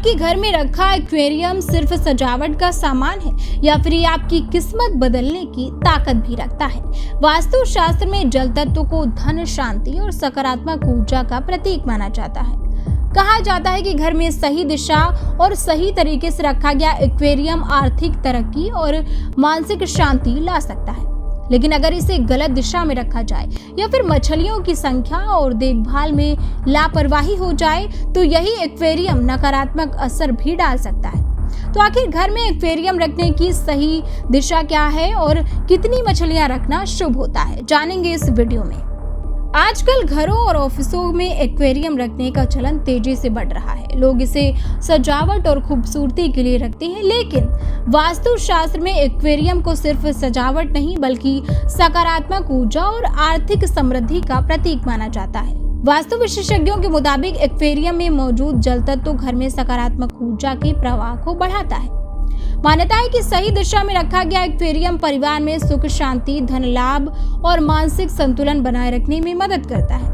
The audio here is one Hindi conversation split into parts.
आपके घर में रखा एक्वेरियम सिर्फ सजावट का सामान है या फिर ये आपकी किस्मत बदलने की ताकत भी रखता है। वास्तु शास्त्र में जल तत्व को धन, शांति और सकारात्मक ऊर्जा का प्रतीक माना जाता है। कहा जाता है कि घर में सही दिशा और सही तरीके से रखा गया एक्वेरियम आर्थिक तरक्की और मानसिक शांति ला सकता है। लेकिन अगर इसे गलत दिशा में रखा जाए या फिर मछलियों की संख्या और देखभाल में लापरवाही हो जाए तो यही एक्वेरियम नकारात्मक असर भी डाल सकता है। तो आखिर घर में एक्वेरियम रखने की सही दिशा क्या है और कितनी मछलियां रखना शुभ होता है, जानेंगे इस वीडियो में। आजकल घरों और ऑफिसों में एक्वेरियम रखने का चलन तेजी से बढ़ रहा है। लोग इसे सजावट और खूबसूरती के लिए रखते हैं, लेकिन वास्तु शास्त्र में एक्वेरियम को सिर्फ सजावट नहीं बल्कि सकारात्मक ऊर्जा और आर्थिक समृद्धि का प्रतीक माना जाता है। वास्तु विशेषज्ञों के मुताबिक एक्वेरियम में मौजूद जल तत्व घर में सकारात्मक ऊर्जा के प्रवाह को बढ़ाता है। मान्यता है कि सही दिशा में रखा गया एक्वेरियम परिवार में सुख, शांति, धन लाभ और मानसिक संतुलन बनाए रखने में मदद करता है।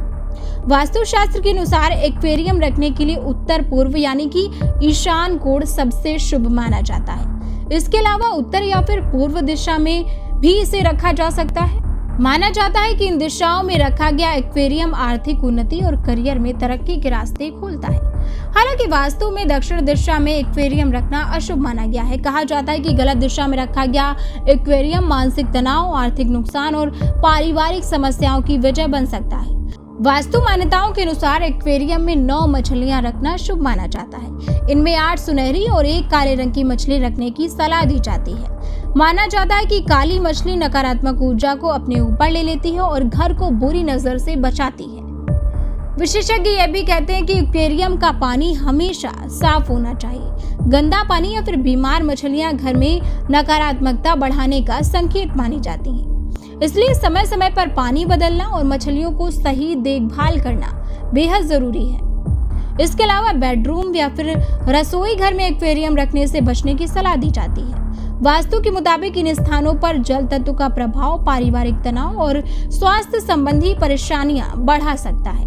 वास्तु शास्त्र के अनुसार एक्वेरियम रखने के लिए उत्तर पूर्व यानी कि ईशान कोण सबसे शुभ माना जाता है। इसके अलावा उत्तर या फिर पूर्व दिशा में भी इसे रखा जा सकता है। माना जाता है कि इन दिशाओं में रखा गया एक्वेरियम आर्थिक उन्नति और करियर में तरक्की के रास्ते खोलता है। हालांकि वास्तु में दक्षिण दिशा में एक्वेरियम रखना अशुभ माना गया है। कहा जाता है कि गलत दिशा में रखा गया एक्वेरियम मानसिक तनाव, आर्थिक नुकसान और पारिवारिक समस्याओं की वजह बन सकता है। वास्तु मान्यताओं के अनुसार एक्वेरियम में 9 मछलियां रखना शुभ माना जाता है। इनमें 8 सुनहरी और 1 काले रंग की मछली रखने की सलाह दी जाती है। माना जाता है कि काली मछली नकारात्मक ऊर्जा को अपने ऊपर ले लेती है और घर को बुरी नजर से बचाती है। विशेषज्ञ यह भी कहते हैं कि एक्वेरियम का पानी हमेशा साफ होना चाहिए। गंदा पानी या फिर बीमार मछलियां घर में नकारात्मकता बढ़ाने का संकेत मानी जाती हैं। इसलिए समय समय पर पानी बदलना और मछलियों को सही देखभाल करना बेहद जरूरी है। इसके अलावा बेडरूम या फिर रसोई घर में एक्वेरियम रखने से बचने की सलाह दी जाती है। वास्तु के मुताबिक इन स्थानों पर जल तत्व का प्रभाव पारिवारिक तनाव और स्वास्थ्य संबंधी परेशानियां बढ़ा सकता है।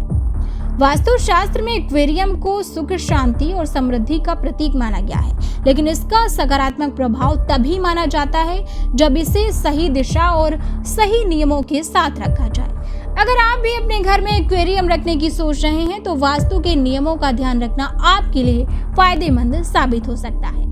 वास्तु शास्त्र में एक्वेरियम को सुख, शांति और समृद्धि का प्रतीक माना गया है, लेकिन इसका सकारात्मक प्रभाव तभी माना जाता है जब इसे सही दिशा और सही नियमों के साथ रखा जाए। अगर आप भी अपने घर में एक्वेरियम रखने की सोच रहे हैं तो वास्तु के नियमों का ध्यान रखना आपके लिए फायदेमंद साबित हो सकता है।